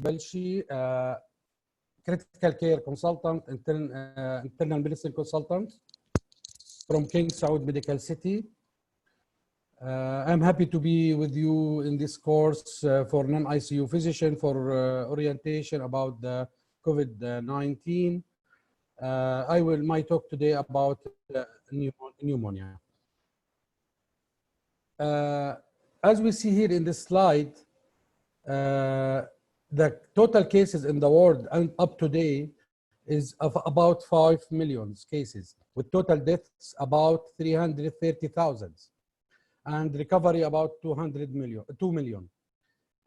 BALSHI, critical care consultant, internal medicine consultant from King Saud Medical City. I'm happy to be with you in this course for non ICU physician for orientation about the COVID-19. My talk today about pneumonia. As we see here in this slide, the total cases in the world and up to date is of about 5 million cases, with total deaths about 330,000 and recovery about 2 million.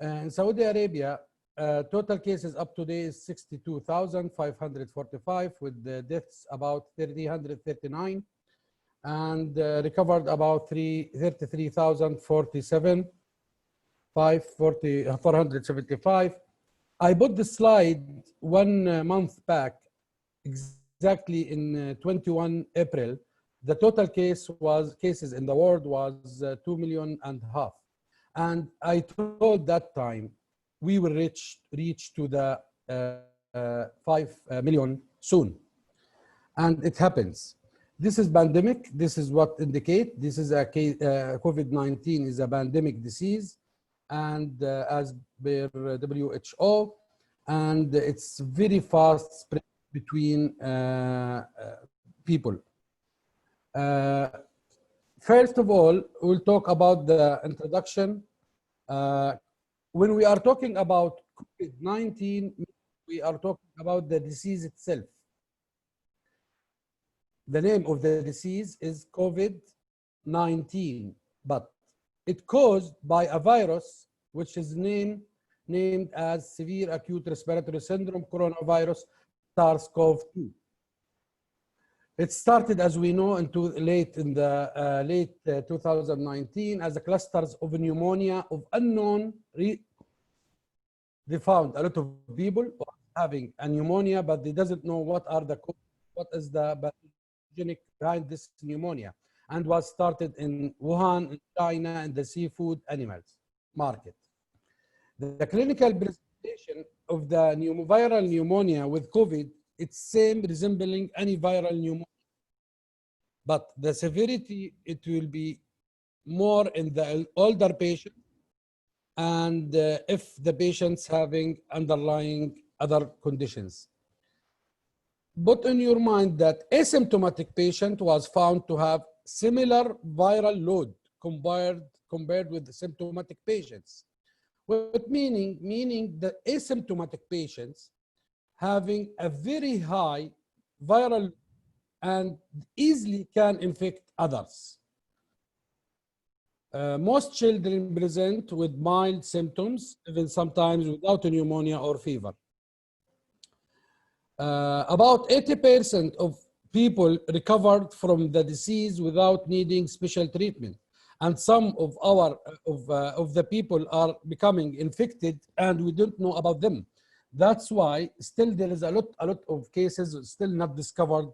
In Saudi Arabia, total cases up to date is 62,545, with the deaths about 339 and recovered about 33,047, 475. I put the slide 1 month back, exactly in 21 April. The total cases in the world was 2.5 million. And I told that time we will reach to the 5 million soon. And it happens. This is pandemic. This is what indicate. This is a COVID-19 is a pandemic disease, and as per WHO, and it's very fast spread between people. First of all, we'll talk about the introduction. When we are talking about COVID-19, we are talking about the disease itself. The name of the disease is COVID-19, but it's caused by a virus which is named as severe acute respiratory syndrome coronavirus SARS-CoV-2. It started, as we know, late 2019 as a clusters of pneumonia of unknown. They found a lot of people having a pneumonia, but they doesn't know what is the pathogenic behind this pneumonia, and was started in Wuhan, in China, in the seafood animals market. The clinical presentation of the viral pneumonia with COVID, it's same resembling any viral pneumonia, but the severity, it will be more in the older patient, and if the patient's having underlying other conditions. Put in your mind that asymptomatic patient was found to have similar viral load compared with the symptomatic patients. What meaning the asymptomatic patients having a very high viral and easily can infect others. Most children present with mild symptoms, even sometimes without a pneumonia or fever. About 80% of people recovered from the disease without needing special treatment, and some of the people are becoming infected and we don't know about them. That's why still there is a lot of cases still not discovered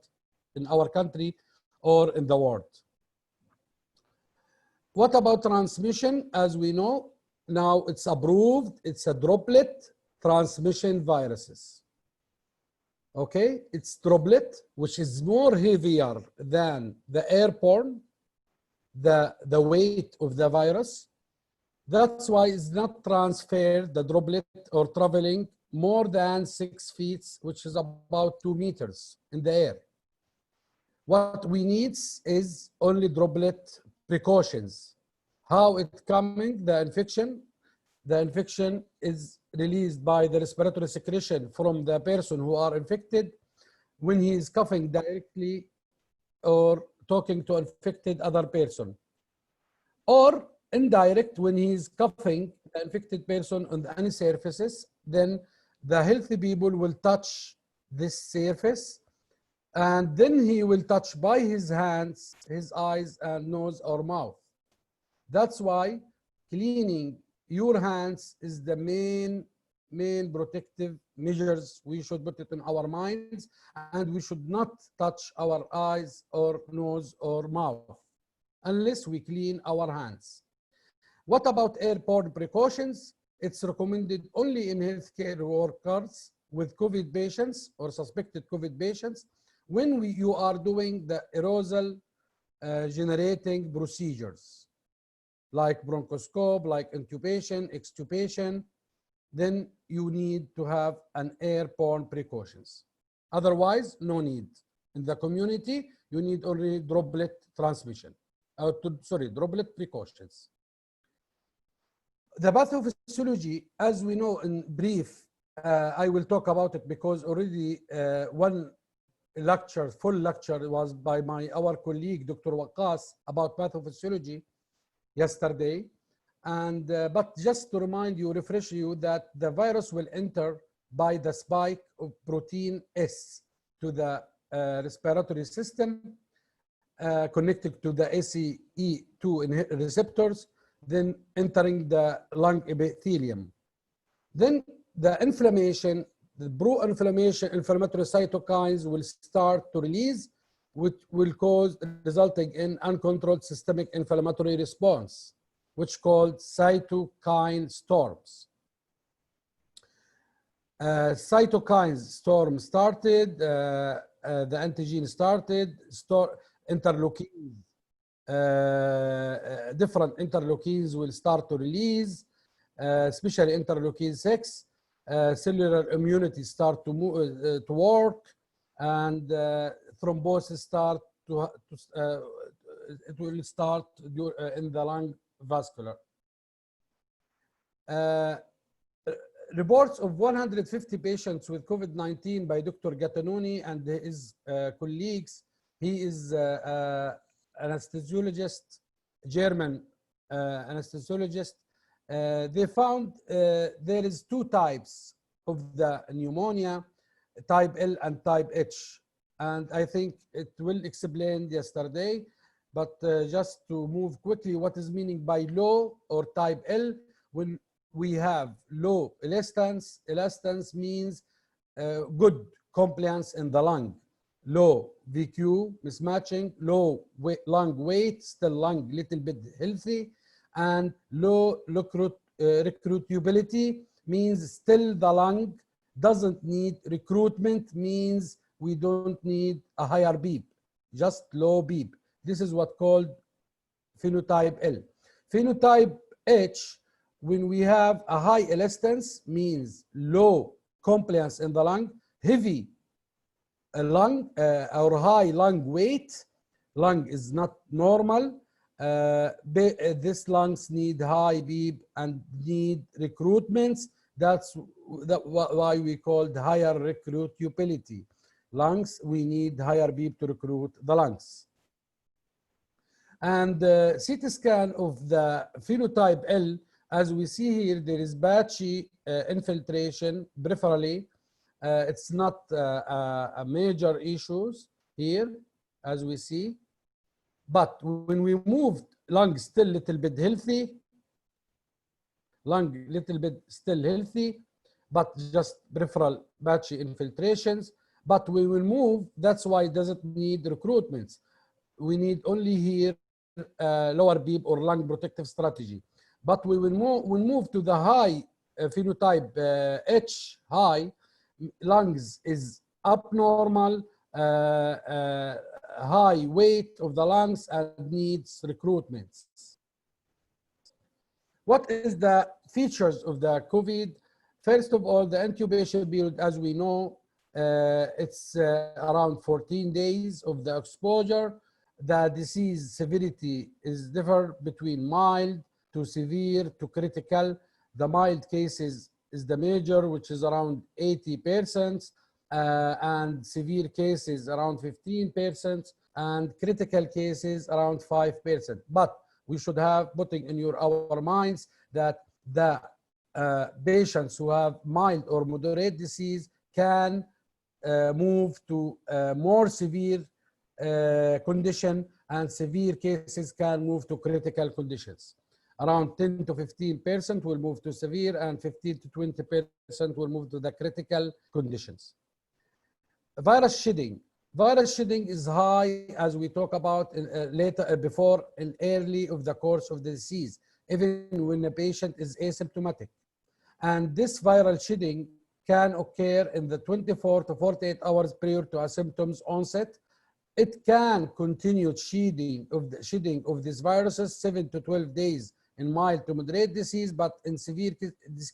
in our country or in the world. What about transmission? As we know, now it's approved, it's a droplet transmission viruses. Okay, it's droplet, which is more heavier than the airborne, the weight of the virus. That's why it's not transferred, the droplet, or traveling more than 6 feet, which is about 2 meters in the air. What we need is only droplet precautions. How it's coming, the infection is released by the respiratory secretion from the person who are infected when he is coughing directly or talking to infected other person, or indirect when he is coughing the infected person on any surfaces. Then the healthy people will touch this surface, and then he will touch by his hands, his eyes and nose or mouth. That's why cleaning your hands is the main protective measures. We should put it in our minds, and we should not touch our eyes or nose or mouth unless we clean our hands. What about airborne precautions? It's recommended only in healthcare workers with COVID patients or suspected COVID patients when you are doing the aerosol generating procedures like bronchoscope, like intubation, extubation. Then you need to have an airborne precautions. Otherwise, no need. In the community, you need only droplet transmission. Droplet precautions. The pathophysiology, as we know in brief, I will talk about it because already one lecture, full lecture was by our colleague, Dr. Waqas, about pathophysiology yesterday. And but just to remind you, refresh you that the virus will enter by the spike of protein S to the respiratory system, connected to the ACE2 receptors, then entering the lung epithelium. Then the inflammation, the pro-inflammation, inflammatory cytokines will start to release, which will cause, resulting in uncontrolled systemic inflammatory response, which called cytokine storms. Cytokines storm started, the antigen started, interleukins, different interleukins will start to release, especially interleukin 6. Cellular immunity start to move, to work, and thrombosis start it will start in the lung vascular. Reports of 150 patients with COVID-19 by Dr. Gattanoni and his colleagues. He is anesthesiologist, German anesthesiologist. They found there is two types of the pneumonia, type L and type H. And I think it will explain yesterday, but just to move quickly, what is meaning by low or type L? When we have low elastance, elastance means good compliance in the lung. Low VQ, mismatching, low lung weight, still lung little bit healthy, and low recruitability means still the lung doesn't need recruitment, means we don't need a higher beep, just low beep. This is what called phenotype L. Phenotype H, when we have a high elastance, means low compliance in the lung, heavy lung or high lung weight. Lung is not normal. This lungs need high beep and need recruitments. That's why we called higher recruitability. Lungs, we need higher beep to recruit the lungs. And CT scan of the phenotype L, as we see here, there is patchy infiltration peripherally. It's not a major issues here, as we see. But when we moved, lung still little bit healthy, lung little bit still healthy, but just peripheral patchy infiltrations. But we will move, that's why it doesn't need recruitments. We need only here lower beep or lung protective strategy. But we will move to the high phenotype H, high, lungs is abnormal, high weight of the lungs and needs recruitments. What is the features of the COVID? First of all, the incubation period, as we know, it's around 14 days of the exposure. The disease severity is different between mild to severe to critical. The mild cases is the major, which is around 80%, and severe cases around 15%, and critical cases around 5%. But we should have putting in our minds that the patients who have mild or moderate disease can move to more severe condition, and severe cases can move to critical conditions. Around 10 to 15% will move to severe, and 15 to 20% will move to the critical conditions. Virus shedding. Virus shedding is high, as we talk about later, before and early of the course of the disease, even when the patient is asymptomatic. And this viral shedding can occur in the 24 to 48 hours prior to a symptoms onset. It can continue shedding of these viruses 7 to 12 days in mild to moderate disease, but in severe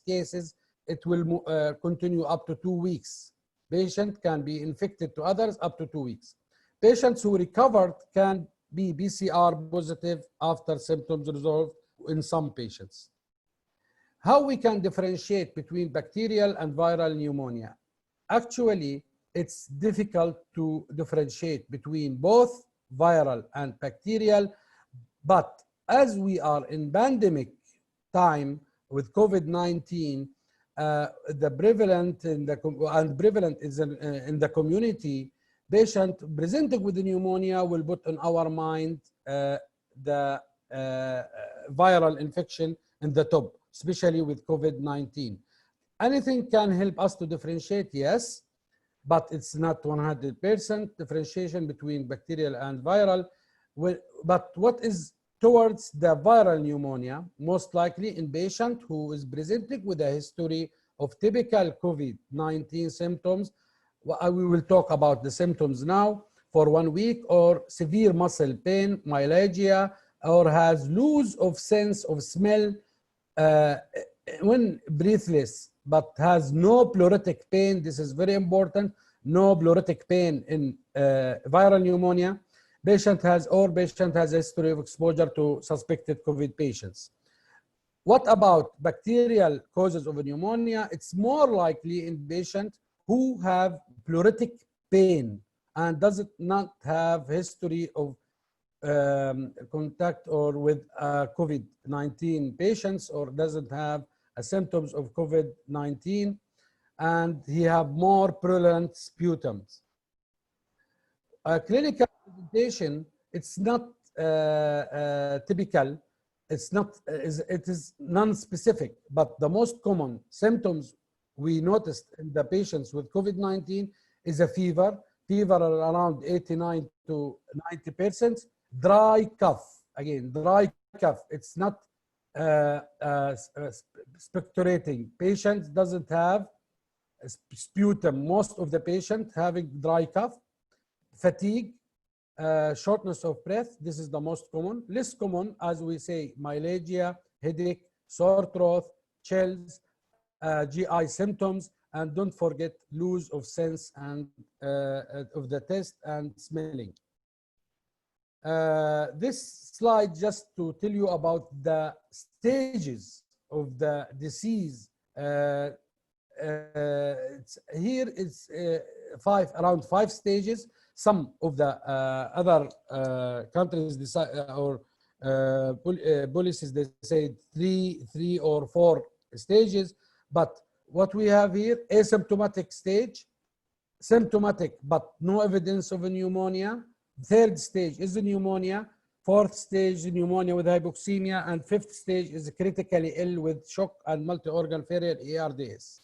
cases, it will continue up to 2 weeks. Patient can be infected to others up to 2 weeks. Patients who recovered can be PCR positive after symptoms resolve in some patients. How we can differentiate between bacterial and viral pneumonia? Actually, it's difficult to differentiate between both viral and bacterial, but as we are in pandemic time with COVID-19, the prevalent in the community, patient presenting with pneumonia will put on our mind the viral infection in the top, especially with COVID-19. Anything can help us to differentiate, yes, but it's not 100% differentiation between bacterial and viral. But what is towards the viral pneumonia, most likely in patient who is presenting with a history of typical COVID-19 symptoms. We will talk about the symptoms now for 1 week, or severe muscle pain, myalgia, or has loss of sense of smell when breathless, but has no pleuritic pain. This is very important. No pleuritic pain in viral pneumonia. Patient has a history of exposure to suspected COVID patients. What about bacterial causes of pneumonia? It's more likely in patients who have pleuritic pain and does not have history of contact or with COVID-19 patients, or doesn't have symptoms of COVID-19, and he have more purulent sputums. Clinical presentation, it's not typical. It is non-specific, but the most common symptoms we noticed in the patients with COVID-19 is a fever around 89 to 90%, dry cough. Again, dry cough. It's not expectorating. Patient doesn't have sputum. Most of the patient having dry cough, fatigue, shortness of breath. This is the most common. Less common, as we say, myalgia, headache, sore throat, chills, GI symptoms, and don't forget loss of sense and of the taste and smelling. This slide just to tell you about the stages of the disease. Here it's around 5 stages. Some of the other countries decide, or policies, they say three or 4 stages. But what we have here, asymptomatic stage, symptomatic but no evidence of a pneumonia. 3rd stage is a pneumonia. 4th stage pneumonia with hypoxemia, and 5th stage is critically ill with shock and multi-organ failure, ARDS.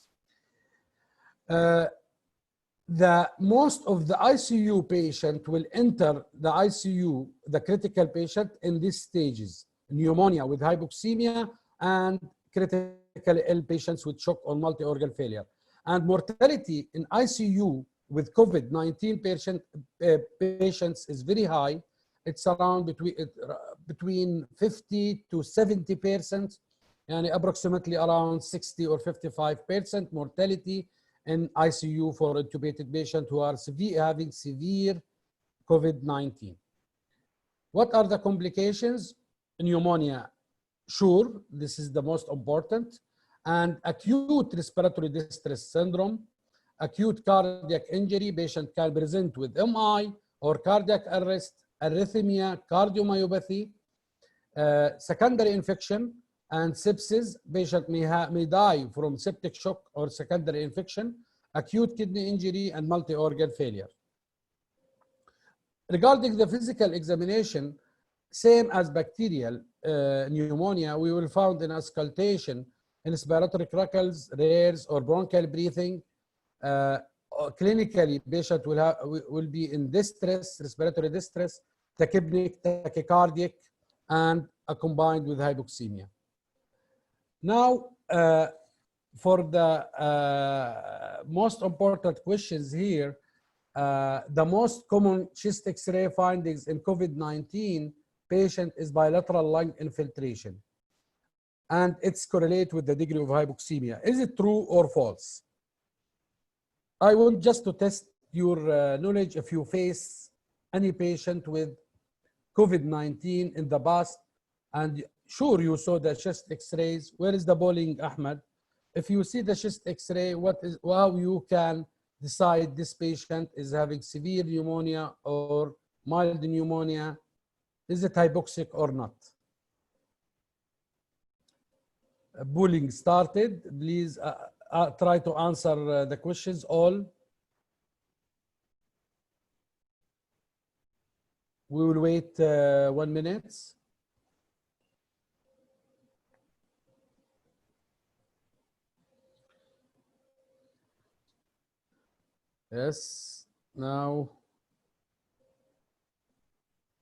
Most of the ICU patient will enter the ICU, the critical patient, in these stages: pneumonia with hypoxemia and critically ill patients with shock or multi-organ failure. And mortality in ICU with COVID-19 patients is very high. It's around between 50 to 70%, and approximately around 60 or 55% mortality in ICU for intubated patients who are having severe COVID-19. What are the complications? Pneumonia, sure, this is the most important, and acute respiratory distress syndrome, acute cardiac injury. Patient can present with MI or cardiac arrest, arrhythmia, cardiomyopathy, secondary infection, and sepsis. Patient may die from septic shock or secondary infection, acute kidney injury, and multi-organ failure. Regarding the physical examination, same as bacterial pneumonia, we will find an auscultation in respiratory crackles, rares, or bronchial breathing. Clinically, patient will be in distress, respiratory distress, tachypneic, tachycardic, and combined with hypoxemia. Now, for the most important questions here, the most common chest X-ray findings in COVID-19 patient is bilateral lung infiltration, and it's correlated with the degree of hypoxemia. Is it true or false? I want just to test your knowledge. If you face any patient with COVID-19 in the past, and sure you saw the chest X-rays, where is the bowling, Ahmed? If you see the chest X-ray, how you can decide this patient is having severe pneumonia or mild pneumonia? Is it hypoxic or not? Bowling started. Please try to answer the questions all. We will wait 1 minute. Yes, now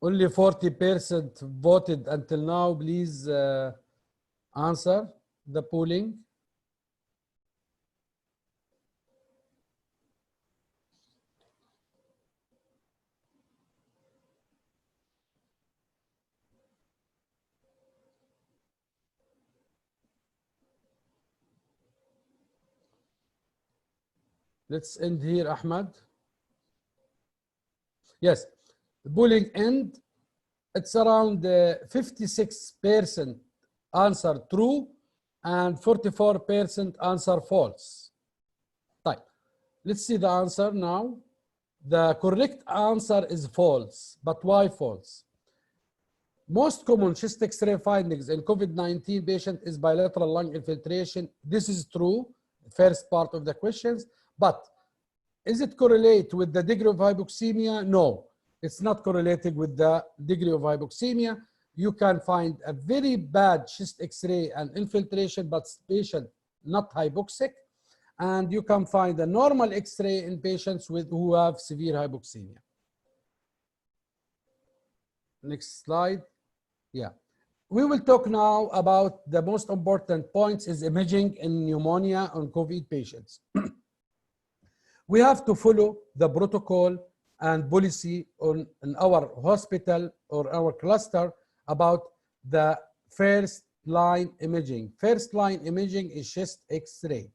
only 40% voted until now. Please answer the polling. Let's end here, Ahmed. Yes, the polling end. It's around 56% answer true and 44% answer false. Right. Let's see the answer now. The correct answer is false, but why false? Most common chest X-ray findings in COVID-19 patient is bilateral lung infiltration. This is true, first part of the questions, but is it correlated with the degree of hypoxemia? No, it's not correlated with the degree of hypoxemia. You can find a very bad chest X-ray and infiltration, but patient not hypoxic. And you can find a normal X-ray in patients who have severe hypoxemia. Next slide. Yeah. We will talk now about the most important points is imaging in pneumonia on COVID patients. We have to follow the protocol and policy in our hospital or our cluster about the first line imaging. First line imaging is chest X-ray.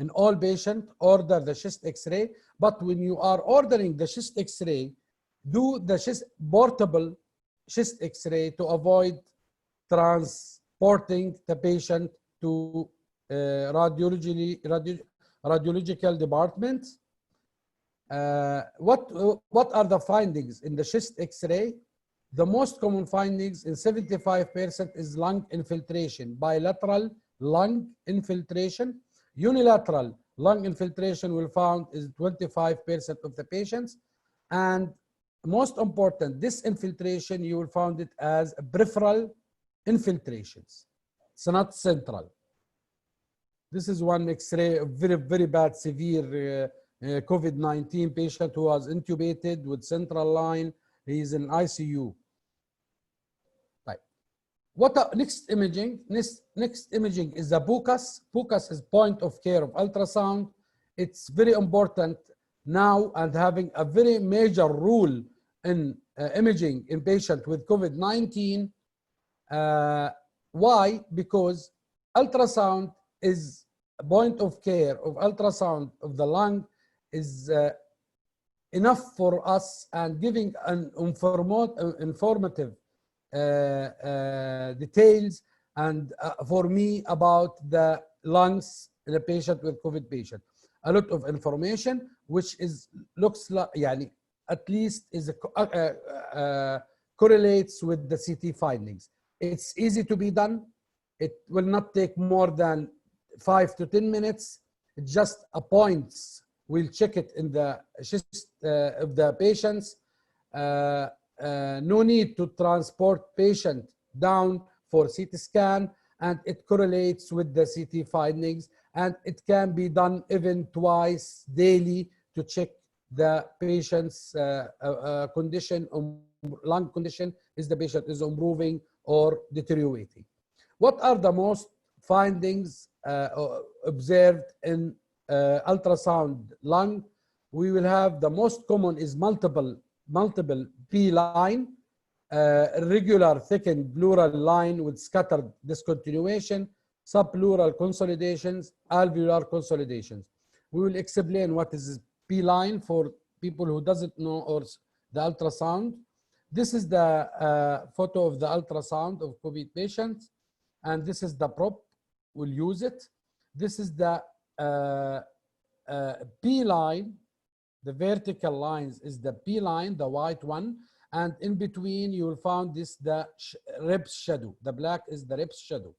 In all patients, order the chest X-ray, but when you are ordering the chest X-ray, do the portable chest X-ray to avoid transporting the patient to radiological department. What are the findings in the chest X-ray? The most common findings in 75% is lung infiltration, bilateral lung infiltration. Unilateral lung infiltration will found is 25% of the patients. And most important, this infiltration, you will find it as peripheral infiltrations. It's not central. This is one X-ray of very, very bad, severe COVID-19 patient who was intubated with central line. He is in ICU. Right. Next imaging? Next imaging is the PUCAS. PUCAS is point of care of ultrasound. It's very important now and having a very major role in imaging in patient with COVID-19. Why? Because ultrasound is a point of care of ultrasound of the lung is enough for us and giving an informative details and for me about the lungs in a patient with COVID patient. A lot of information which looks like يعني, at least is correlates with the CT findings. It's easy to be done. It will not take more than 5 to 10 minutes. It's just a points. We'll check it in the chest of the patients. No need to transport patient down for CT scan, and it correlates with the CT findings, and it can be done even twice daily to check the patient's condition, lung condition, is the patient is improving or deteriorating. What are the most findings observed in ultrasound lung. We will have the most common is multiple P line, regular thickened pleural line with scattered discontinuation, subpleural consolidations, alveolar consolidations. We will explain what is P line for people who doesn't know or the ultrasound. This is the photo of the ultrasound of COVID patients, and this is the prop. We'll use it. This is the P line. The vertical lines is the P line, the white one, and in between you will find this the ribs shadow. The black is the ribs shadow.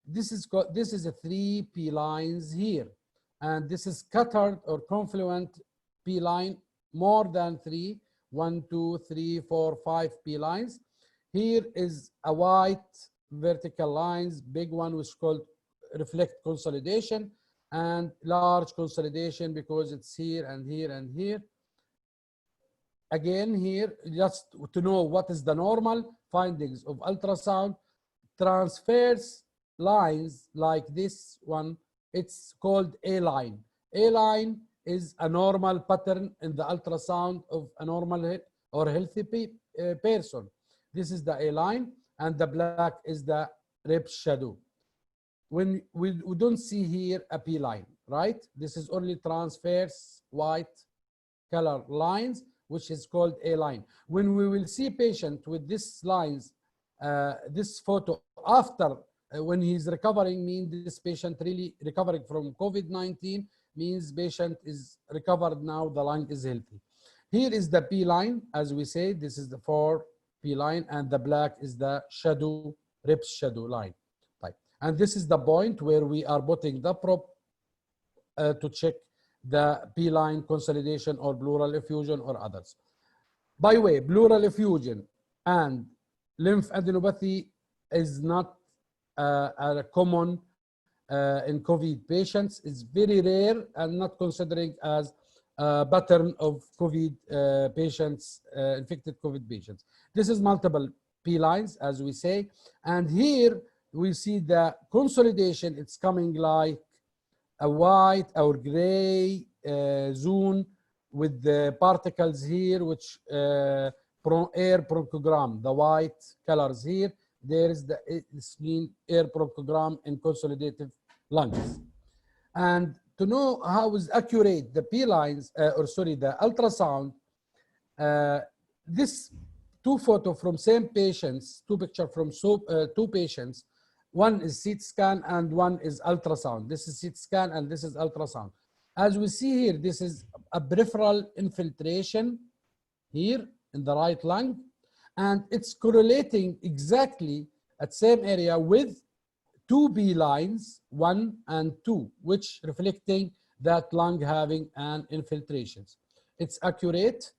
This is a 3 P lines here, and this is scattered or confluent P line, more than 3. 1, 2, 3, 4, 5 P lines. Here is a white vertical lines, big one which is called reflect consolidation, and large consolidation because it's here and here and here. Again here, just to know what is the normal findings of ultrasound, transverse lines like this one, it's called A line. A line is a normal pattern in the ultrasound of a normal or healthy person. This is the A line, and the black is the rib shadow. When we don't see here a P line, right? This is only transverse white color lines, which is called A line. When we will see patient with these lines, this photo after when he's recovering, means this patient really recovering from COVID-19, means patient is recovered now, the lung is healthy. Here is the P line, as we say, this is the 4 P line, and the black is the shadow, rib shadow line. Right. And this is the point where we are putting the prop to check the P line consolidation or pleural effusion or others. By the way, pleural effusion and lymphadenopathy is not a common in COVID patients. Is very rare and not considering as a pattern of COVID patients, infected COVID patients. This is multiple P lines, as we say, and here we see the consolidation. It's coming like a white or gray zone with the particles here, which air bronchogram, the white colors here. There is the air bronchogram in consolidative lungs. And to know how is accurate the P lines, the ultrasound, this 2 photo from same patients, 2 picture from 2 patients, one is CT scan and one is ultrasound. This is CT scan and this is ultrasound. As we see here, this is a peripheral infiltration here in the right lung, and it's correlating exactly at same area with 2 B lines, 1 and 2, which reflecting that lung having an infiltrations. It's accurate.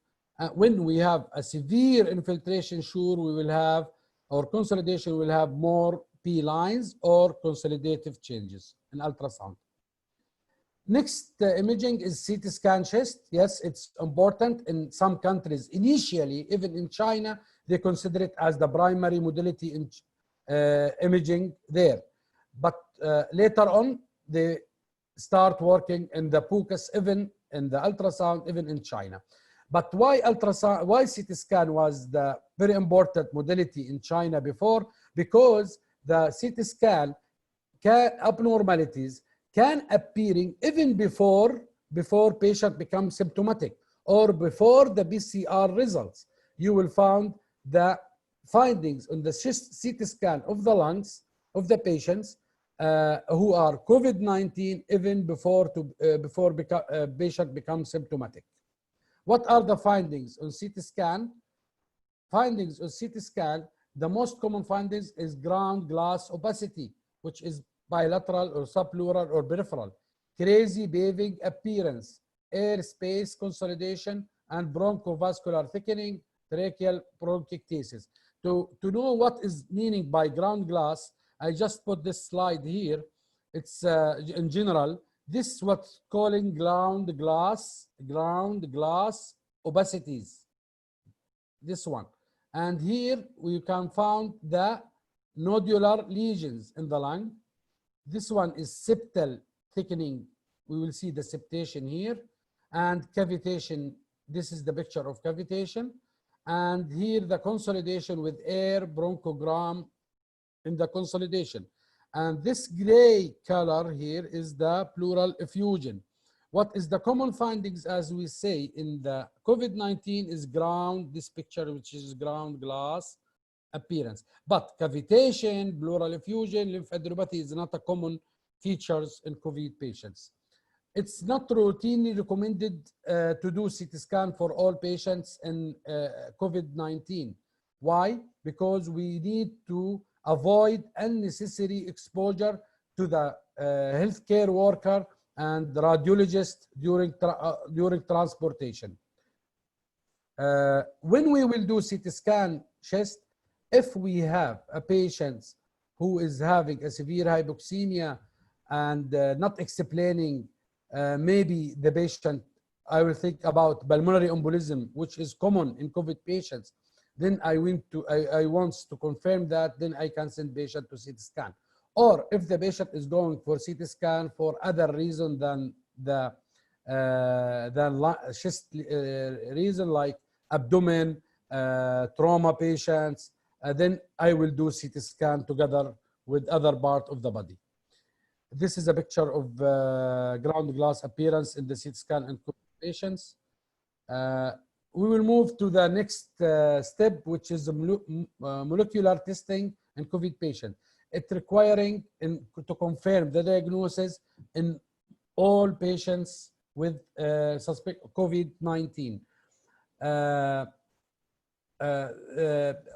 When we have a severe infiltration, sure we will have, or consolidation will have more P lines or consolidative changes in ultrasound. Next imaging is CT scan chest. Yes, it's important in some countries. Initially, even in China, they consider it as the primary modality in imaging there. But later on, they start working in the PUCAS, even in the ultrasound, even in China. But why ultrasound, why CT scan was the very important modality in China before? Because the CT scan abnormalities can appearing even before patient becomes symptomatic or before the PCR results. You will find the findings on the CT scan of the lungs of the patients who are COVID-19 even before patient becomes symptomatic. What are the findings on CT scan? Findings on CT scan, the most common findings is ground glass opacity, which is bilateral or subpleural or peripheral, crazy paving appearance, air space consolidation, and bronchovascular thickening, tracheal bronchiectasis. To know what is meaning by ground glass, I just put this slide here. It's in general, this is what's calling ground glass opacities, this one. And here we can find the nodular lesions in the lung. This one is septal thickening. We will see the septation here. And cavitation, this is the picture of cavitation. And here the consolidation with air bronchogram in the consolidation. And this gray color here is the pleural effusion. What is the common findings, as we say, in the COVID-19 is ground, this picture, which is ground glass appearance. But cavitation, pleural effusion, lymphadenopathy is not a common features in COVID patients. It's not routinely recommended to do CT scan for all patients in COVID-19. Why? Because we need to avoid unnecessary exposure to the healthcare worker and the radiologist during transportation. When we will do CT scan chest, if we have a patient who is having a severe hypoxemia and not explaining, maybe the patient, I will think about pulmonary embolism, which is common in COVID patients, then I want to confirm that, then I can send patient to CT scan. Or if the patient is going for CT scan for other reason than the chest reason, like abdomen, trauma patients, then I will do CT scan together with other part of the body. This is a picture of ground glass appearance in the CT scan in COVID patients. We will move to the next step, which is molecular testing in COVID patient. It's requiring to confirm the diagnosis in all patients with suspect COVID-19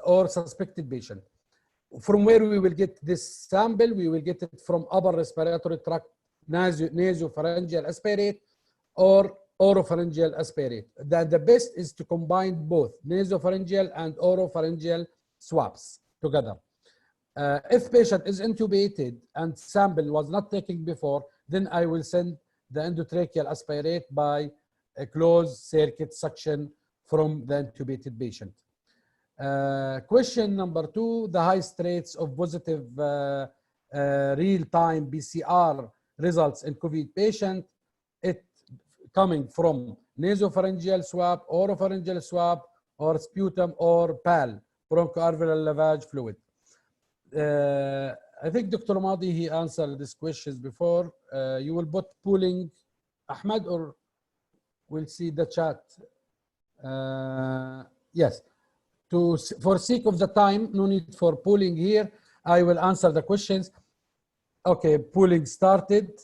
or suspected patient. From where we will get this sample, we will get it from upper respiratory tract nasopharyngeal aspirate or oropharyngeal aspirate. The best is to combine both nasopharyngeal and oropharyngeal swabs together. If patient is intubated and sample was not taken before, then I will send the endotracheal aspirate by a closed circuit suction from the intubated patient. Question number 2, the highest rates of positive real-time PCR results in COVID patient, it coming from nasopharyngeal swab, oropharyngeal swab, or sputum, or PAL, bronchoalveolar lavage fluid. I think Dr. Madi, he answered these questions before. You will put pooling, Ahmed, or we'll see the chat. Yes. For sake of the time, no need for pooling here. I will answer the questions. Okay, pooling started.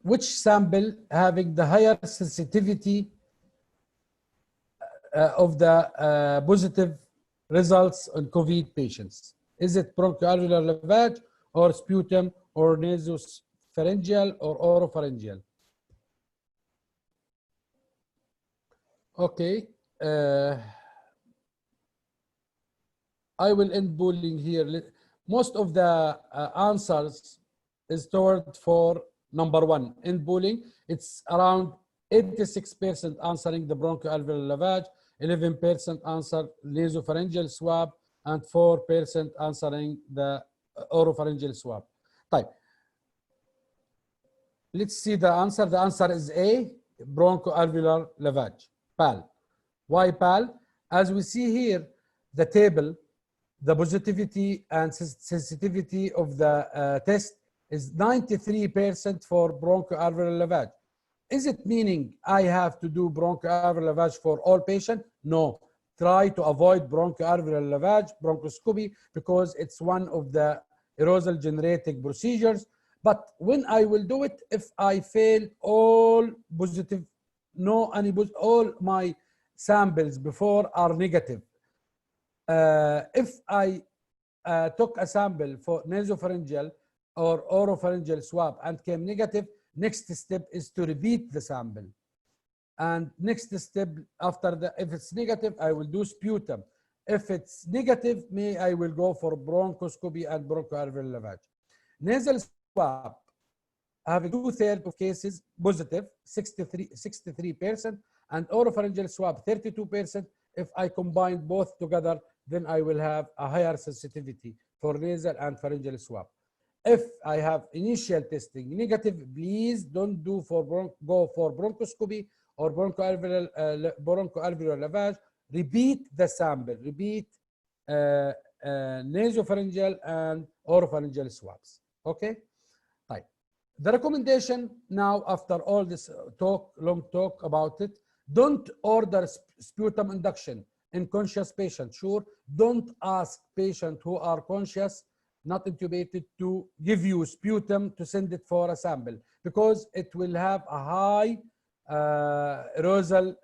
Which sample having the higher sensitivity of the positive results on COVID patients? Is it bronchoalveolar lavage or sputum or nasopharyngeal or oropharyngeal? Okay. I will end pooling here. Most of the answers is toward for number 1. In pooling, it's around 86% answering the bronchoalveolar lavage, 11% answer nasopharyngeal swab, and 4% answering the oropharyngeal swab. Type. Let's see the answer. The answer is A, bronchoalveolar lavage, PAL. Why PAL? As we see here, the table, the positivity and sensitivity of the test is 93% for bronchoalveolar lavage. Is it meaning I have to do bronchoalveolar lavage for all patients? No. Try to avoid bronchoalveolar lavage, bronchoscopy, because it's one of the aerosol generating procedures. But when I will do it, if I fail all positive, all my samples before are negative. If I took a sample for nasopharyngeal or oropharyngeal swab and came negative, next step is to repeat the sample. And next step after that, if it's negative, I will do sputum. If it's negative, I will go for bronchoscopy and bronchoalveolar lavage. Nasal swab, having 2/3 of cases positive, 63%, and oropharyngeal swab, 32%. If I combine both together, then I will have a higher sensitivity for nasal and pharyngeal swab. If I have initial testing negative, please don't go for bronchoscopy or bronchoalveolar lavage. Repeat the sample. Repeat nasopharyngeal and oropharyngeal swabs. Okay. Right. The recommendation now, after all this long talk about it, don't order sputum induction in conscious patients. Sure, don't ask patients who are conscious, not intubated, to give you sputum to send it for a sample, because it will have a high aerosol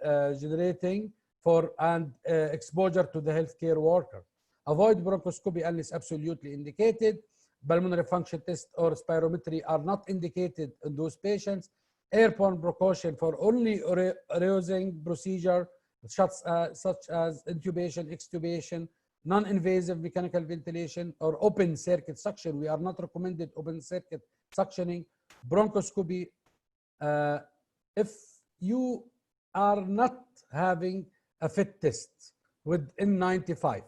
generating and exposure to the healthcare worker. Avoid bronchoscopy unless absolutely indicated. Pulmonary function test or spirometry are not indicated in those patients. Airborne precaution for only aerosolizing procedure such as intubation, extubation, non-invasive mechanical ventilation, or open circuit suction. We are not recommended open circuit suctioning. Bronchoscopy, if you are not having a fit test with N95,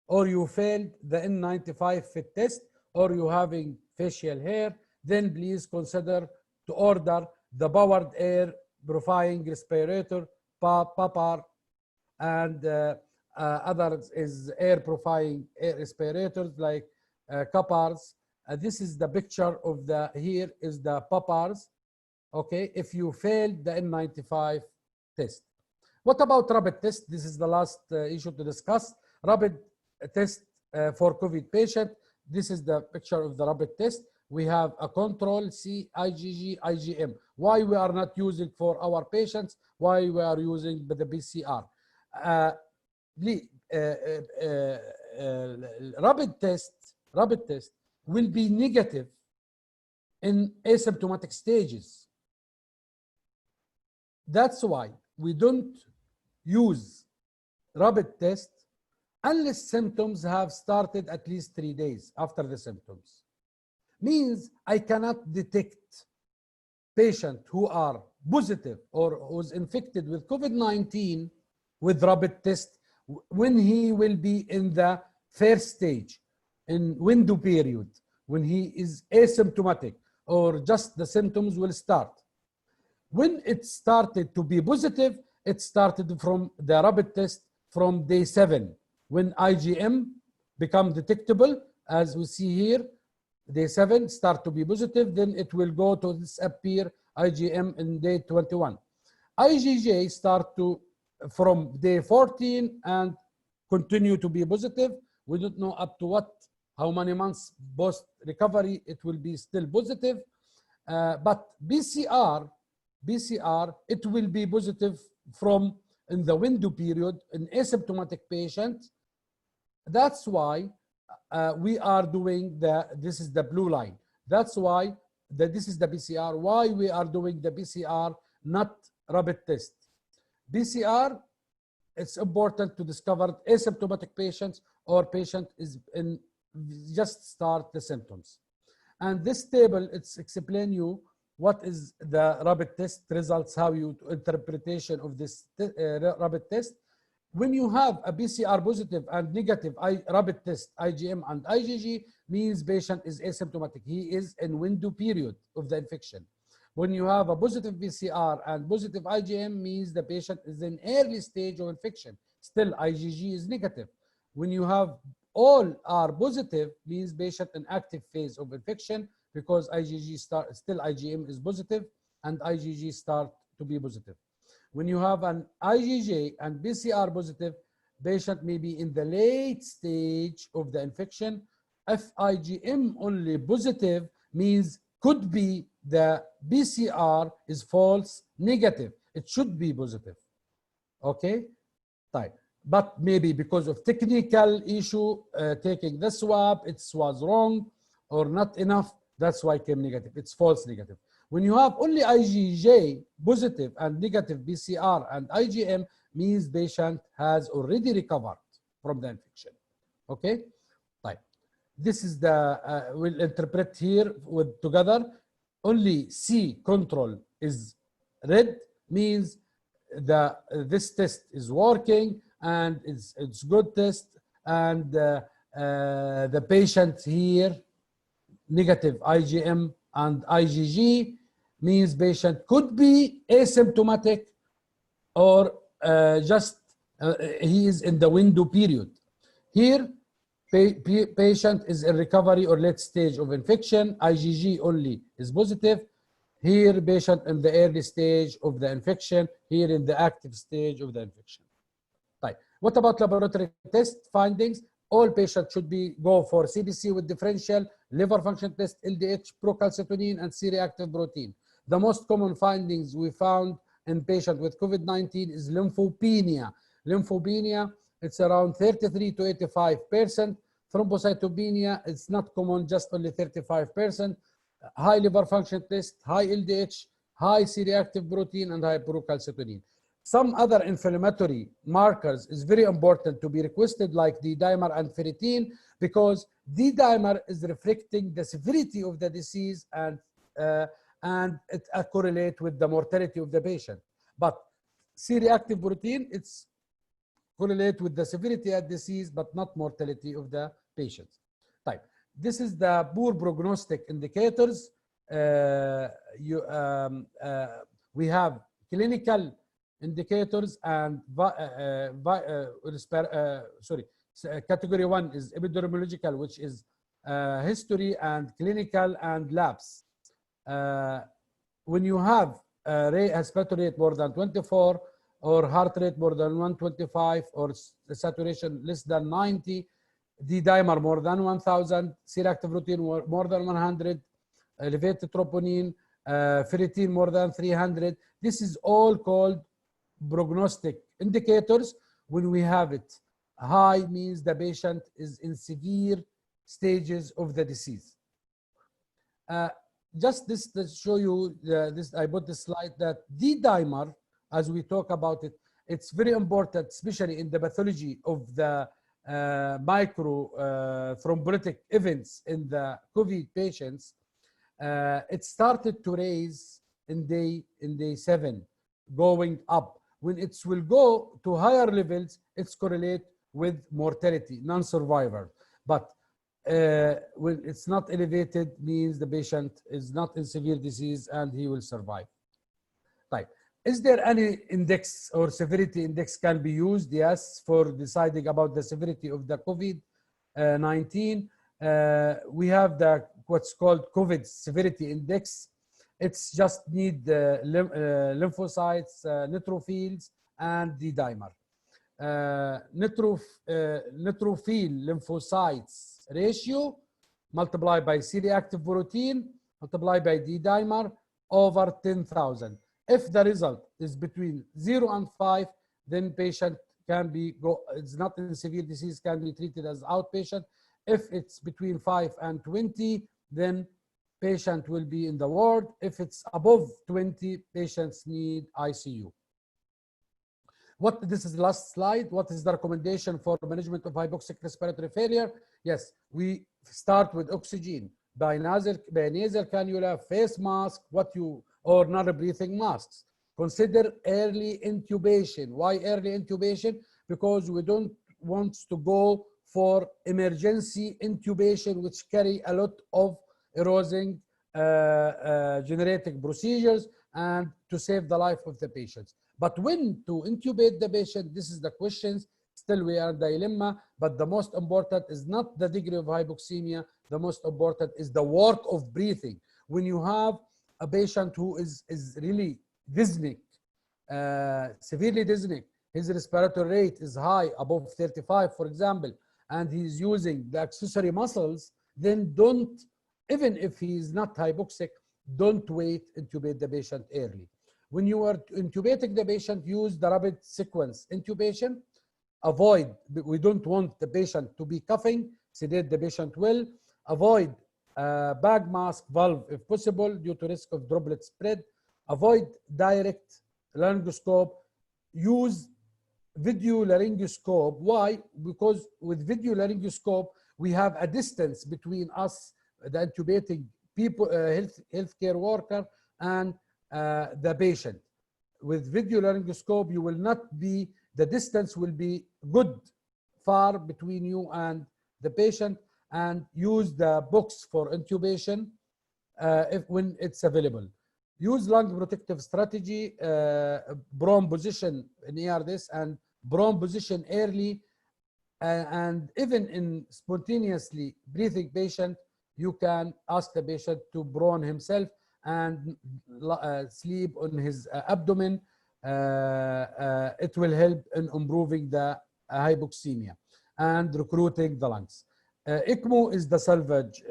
or you failed the N95 fit test, or you having facial hair, then please consider to order the powered air purifying respirator, PAPR, and others is air purifying air respirators like CAPRs. This is the picture of the, here is the PAPRs. Okay, if you failed the N95 test. What about rapid test? This is the last issue to discuss. Rapid test for COVID patient. This is the picture of the rapid test. We have a control C, IgG, IgM. Why we are not using for our patients? Why we are using the PCR? Rapid test will be negative in asymptomatic stages. That's why we don't use rapid test unless symptoms have started at least 3 days after the symptoms. Means I cannot detect patients who are positive or who's infected with COVID-19 with rapid test when he will be in the first stage, in window period, when he is asymptomatic or just the symptoms will start. When it started to be positive, it started from the rapid test from day 7, when IgM become detectable, as we see here. Day 7 start to be positive, then it will go to disappear IgM in day 21. IgJ start to from day 14 and continue to be positive. We don't know up to how many months post recovery it will be still positive. But PCR, it will be positive from in the window period in asymptomatic patients. That's why we are doing this is the blue line. That's why this is the PCR. Why we are doing the PCR, not rapid test. PCR, it's important to discover asymptomatic patients or patient is in just start the symptoms. And this table, it's explain you what is the rapid test results, how you interpretation of this rapid test. When you have a PCR positive and negative rapid test, IgM and IgG, means patient is asymptomatic. He is in window period of the infection. When you have a positive PCR and positive IgM, means the patient is in early stage of infection. Still IgG is negative. When you have all are positive, means patient in active phase of infection, because IgG still IgM is positive and IgG start to be positive. When you have an IgJ and PCR positive, patient may be in the late stage of the infection. If IgM only positive, means could be the PCR is false negative. It should be positive. Okay, right. But maybe because of technical issue, taking the swab, it was wrong or not enough. That's why it came negative. It's false negative. When you have only IgJ positive and negative PCR and IgM, means patient has already recovered from the infection. Okay, right. This is the we'll interpret here with together. Only C control is red, means this test is working and it's good test, and the patient here negative IgM and IgG means patient could be asymptomatic or just he is in the window period. Here, patient is in recovery or late stage of infection. IgG only is positive. Here, patient in the early stage of the infection. Here in the active stage of the infection. Right. What about laboratory test findings? All patients should go for CBC with differential, liver function test, LDH, procalcitonin, and C-reactive protein. The most common findings we found in patients with COVID-19 is lymphopenia. Lymphopenia, it's around 33 to 85%. Thrombocytopenia, it's not common, just only 35%. High liver function test, high LDH, high C-reactive protein, and high procalcitonin. Some other inflammatory markers is very important to be requested, like D-dimer and ferritin, because D-dimer is reflecting the severity of the disease and it correlates with the mortality of the patient. But C-reactive protein, it's correlate with the severity of disease, but not mortality of the patients. Type. This is the poor prognostic indicators. We have clinical indicators and category 1 is epidemiological, which is history and clinical and labs. When you have respiratory rate more than 24 or heart rate more than 125 or saturation less than 90, D-dimer more than 1000, C-reactive protein more than 100, elevated troponin, ferritin more than 300. This is all called prognostic indicators. When we have it high, means the patient is in severe stages of the disease. Just this to show you I put this slide that D-dimer, as we talk about it, it's very important, especially in the pathology of the thrombolytic events in the COVID patients. It started to raise in day 7, going up. When it will go to higher levels, it's correlate with mortality, non-survivor. But when it's not elevated, means the patient is not in severe disease and he will survive. Right. Is there any index or severity index can be used? Yes, for deciding about the severity of the COVID-19. We have what's called COVID severity index. It's just need the lymphocytes, neutrophils, and D-dimer. Neutrophil lymphocytes ratio multiplied by C-reactive protein multiplied by D-dimer over 10,000. If the result is between 0 and 5, then patient can it's not in severe disease, can be treated as outpatient. If it's between 5 and 20, then patient will be in the ward. If it's above 20, patients need ICU. This is the last slide. What is the recommendation for management of hypoxic respiratory failure? Yes, we start with oxygen by nasal cannula, face mask, or non-breathing masks. Consider early intubation. Why early intubation? Because we don't want to go for emergency intubation, which carry a lot of erosing generating procedures and to save the life of the patients. But when to intubate the patient, this is the questions. Still we are in dilemma, but the most important is not the degree of hypoxemia. The most important is the work of breathing. When you have a patient who is really dyspneic, severely dyspneic, his respiratory rate is high, above 35, for example, and he's using the accessory muscles, then don't, even if he is not hypoxic, don't wait, intubate the patient early. When you are intubating the patient, use the rapid sequence intubation. Avoid, we don't want the patient to be coughing, sedate the patient well. Avoid bag mask valve if possible due to risk of droplet spread. Avoid direct laryngoscope. Use video laryngoscope. Why? Because with video laryngoscope, we have a distance between us, the intubating people, healthcare worker, and the patient. With video laryngoscope, you will not be, the distance will be good, far between you and the patient and use the box for intubation when it's available. Use lung protective strategy, prone position in ERDS and prone position early, and even in spontaneously breathing patient, you can ask the patient to prone himself and sleep on his abdomen. It will help in improving the hypoxemia and recruiting the lungs. ECMO is the salvage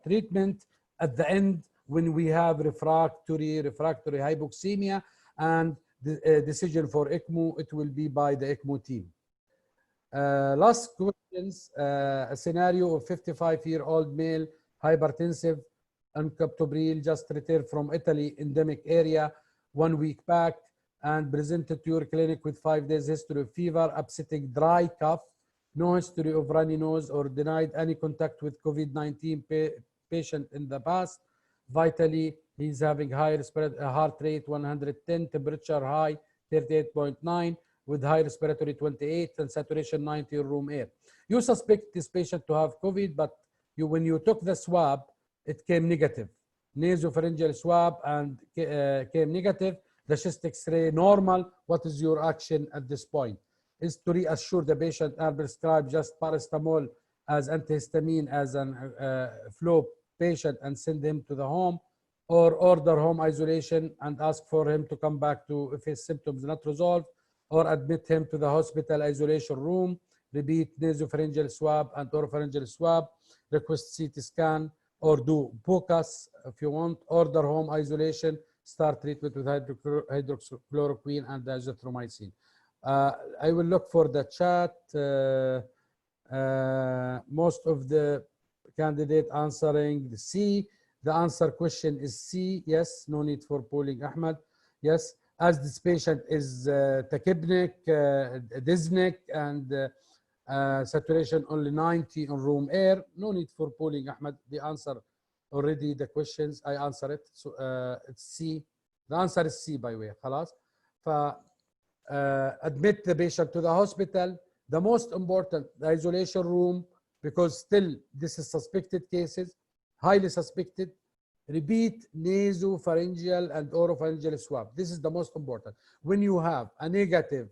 treatment at the end when we have refractory hypoxemia, and the decision for ECMO, it will be by the ECMO team. Last questions, a scenario of 55-year-old male, hypertensive, uncaptopril, just returned from Italy, endemic area, 1 week back, and presented to your clinic with 5 days history of fever, upsetting dry cough, no history of runny nose or denied any contact with COVID-19 patient in the past. Vitally, he's having high heart rate 110, temperature high 38.9, with high respiratory 28 and saturation 90 in room air. You suspect this patient to have COVID, but when you took the swab, it came negative. Nasopharyngeal swab and came negative. The chest X-ray normal. What is your action at this point? Is to reassure the patient and prescribe just paracetamol as antihistamine as an flu patient and send him to the home, or order home isolation and ask for him to come back to if his symptoms not resolved, or admit him to the hospital isolation room, repeat nasopharyngeal swab and oropharyngeal swab, request CT scan, or do POCUS if you want, order home isolation, start treatment with hydroxychloroquine and azithromycin. I will look for the chat. Most of the candidate answering the C. The answer question is C. Yes, no need for polling, Ahmed. Yes, as this patient is tachypnic, dyspneic, and saturation only 90 on room air, no need for polling, Ahmed. The answer already, the questions, I answer it. So it's C. The answer is C, by the way. خلاص. Admit the patient to the hospital. The most important, the isolation room, because still this is suspected cases, highly suspected. Repeat nasopharyngeal and oropharyngeal swab. This is the most important. When you have a negative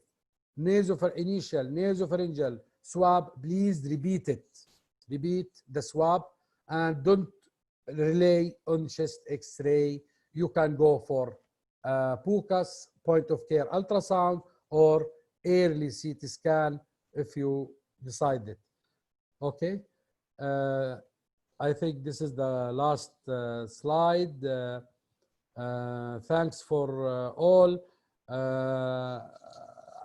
initial nasopharyngeal swab, please repeat it. Repeat the swab and don't rely on chest X-ray. You can go for POCUS, point of care ultrasound, or early CT scan if you decide it. Okay. I think this is the last slide. Thanks for all.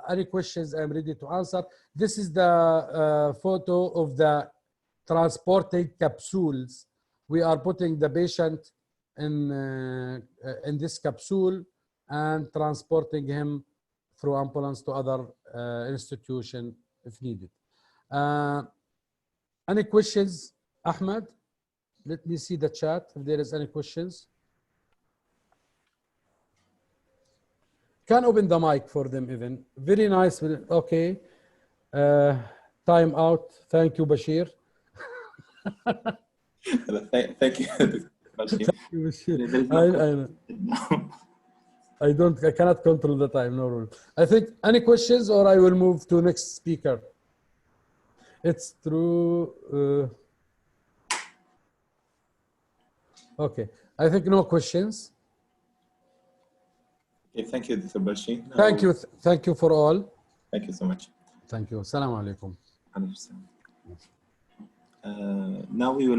Any questions, I'm ready to answer. This is the photo of the transporting capsules. We are putting the patient in this capsule and transporting him through ambulance to other institution if needed. Any questions, Ahmed? Let me see the chat if there is any questions. Can open the mic for them even. Very nice. Okay. Time out. Thank you, Bashir. Thank you. Thank you, Bashir. I cannot control the time, no rule. I think any questions, or I will move to next speaker. It's through. Okay, I think no questions. Okay, thank you, Dr. Balshi. Thank you for all. Thank you so much. Thank you. Assalamu alaikum. Now we will